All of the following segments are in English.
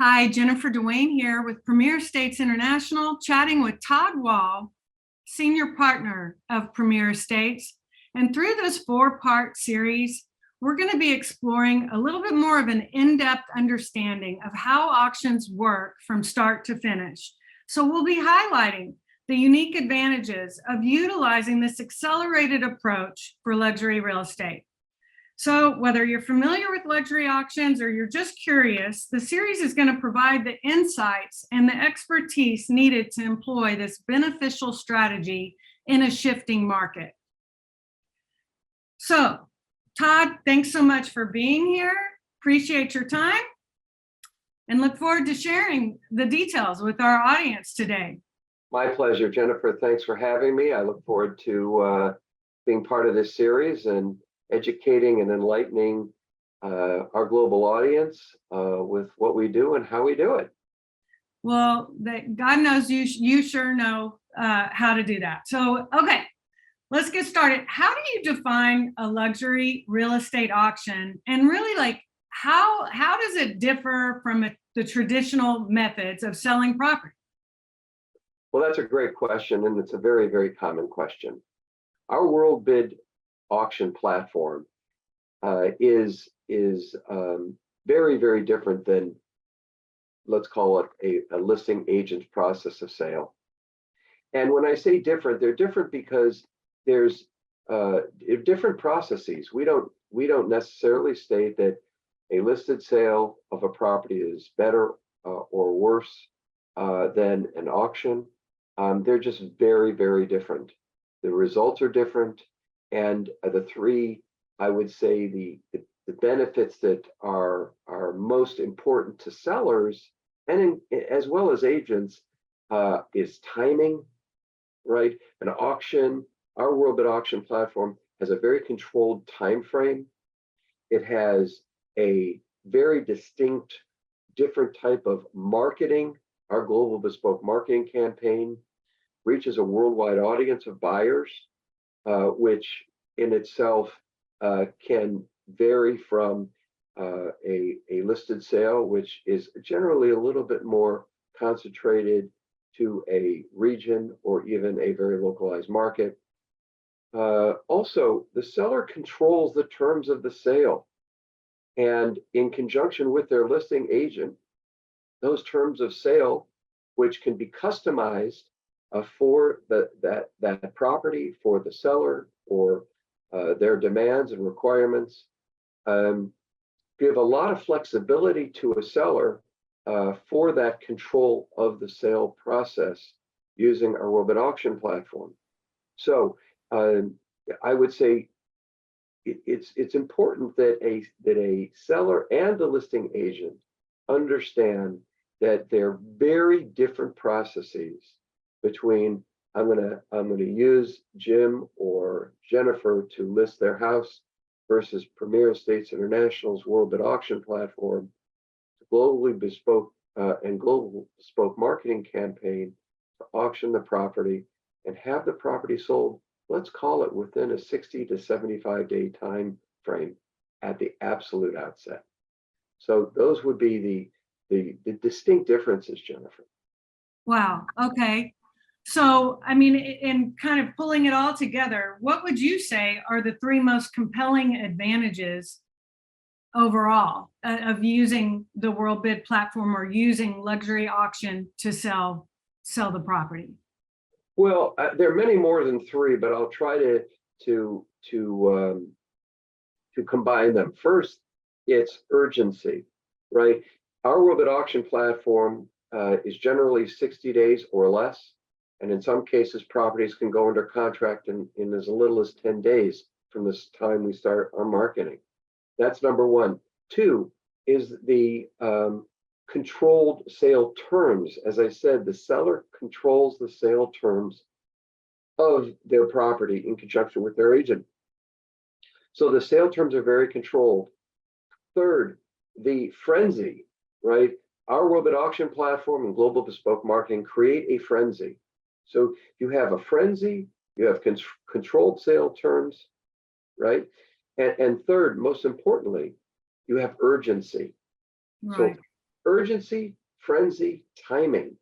Hi, Jennifer Dwayne here with Premier Estates International, chatting with Todd Wohl, Senior Partner of Premier Estates. And through this four-part series, we're going to be exploring a little bit more of an in-depth understanding of how auctions work from start to finish. So we'll be highlighting the unique advantages of utilizing this accelerated approach for luxury real estate. So whether you're familiar with luxury auctions or you're just curious, the series is going to provide the insights and the expertise needed to employ this beneficial strategy in a shifting market. So, Todd, thanks so much for being here. Appreciate your time and look forward to sharing the details with our audience today. My pleasure, Jennifer. Thanks for having me. I look forward to being part of this series and educating and enlightening our global audience with what we do and how we do it. Well, God knows you sure know how to do that. So, okay, let's get started. How do you define a luxury real estate auction, and really, like, how does it differ from the traditional methods of selling property? Well, that's a great question, and it's a very, very common question. Our world bid auction platform is very, very different than, let's call it, a listing agent's process of sale. And when I say different, they're different because there's different processes. We don't necessarily state that a listed sale of a property is better or worse than an auction. They're just very, very different. The results are different. And the three, I would say, the benefits that are most important to sellers and as well as agents is timing, right? An auction, our WorldBid auction platform has a very controlled time frame. It has a very distinct, different type of marketing. Our global bespoke marketing campaign reaches a worldwide audience of buyers, which in itself can vary from a listed sale, which is generally a little bit more concentrated to a region or even a very localized market. Also, the seller controls the terms of the sale, and in conjunction with their listing agent, those terms of sale, which can be customized for that property, for the seller, or their demands and requirements, give a lot of flexibility to a seller for that control of the sale process using our WorldBid auction platform. So I would say it's important that a seller and the listing agent understand that they're very different processes between I'm gonna use Jim or Jennifer to list their house versus Premier Estates International's WorldBid auction platform, globally bespoke and global bespoke marketing campaign to auction the property and have the property sold, let's call it within a 60 to 75 day time frame at the absolute outset. So those would be the distinct differences, Jennifer. Wow. Okay. So, I mean, in kind of pulling it all together, what would you say are the three most compelling advantages overall of using the WorldBid platform or using luxury auction to sell the property? Well, there are many more than three, but I'll try to combine them. First, it's urgency, right? Our WorldBid auction platform is generally 60 days or less. And in some cases, properties can go under contract in as little as 10 days from this time we start our marketing. That's number one. Two is the controlled sale terms. As I said, the seller controls the sale terms of their property in conjunction with their agent. So the sale terms are very controlled. Third, the frenzy, right? Our WorldBid auction platform and global bespoke marketing create a frenzy. So you have a frenzy, you have controlled sale terms, right? And third, most importantly, you have urgency. Right. So urgency, frenzy, timing.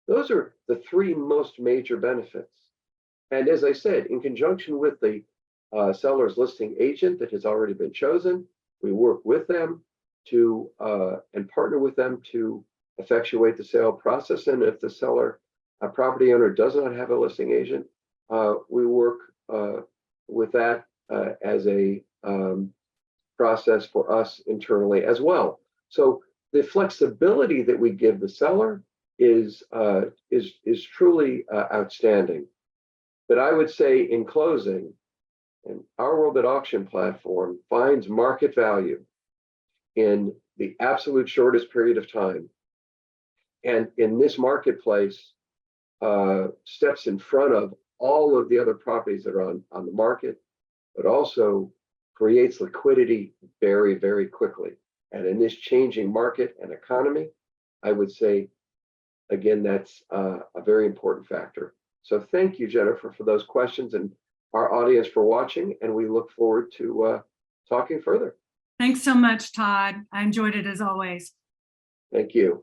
Those are the three most major benefits. And as I said, in conjunction with the seller's listing agent that has already been chosen, we work with them to and partner with them to effectuate the sale process. And if the seller, a property owner, does not have a listing agent, we work with that as a process for us internally as well. So the flexibility that we give the seller is truly outstanding. But I would say in closing, and our World Bid Auction platform finds market value in the absolute shortest period of time. And in this marketplace, steps in front of all of the other properties that are on the market, but also creates liquidity very, very quickly. And in this changing market and economy, I would say, again, that's a very important factor. So thank you, Jennifer, for those questions, and our audience for watching, and we look forward to talking further. Thanks so much, Todd. I enjoyed it as always. Thank you.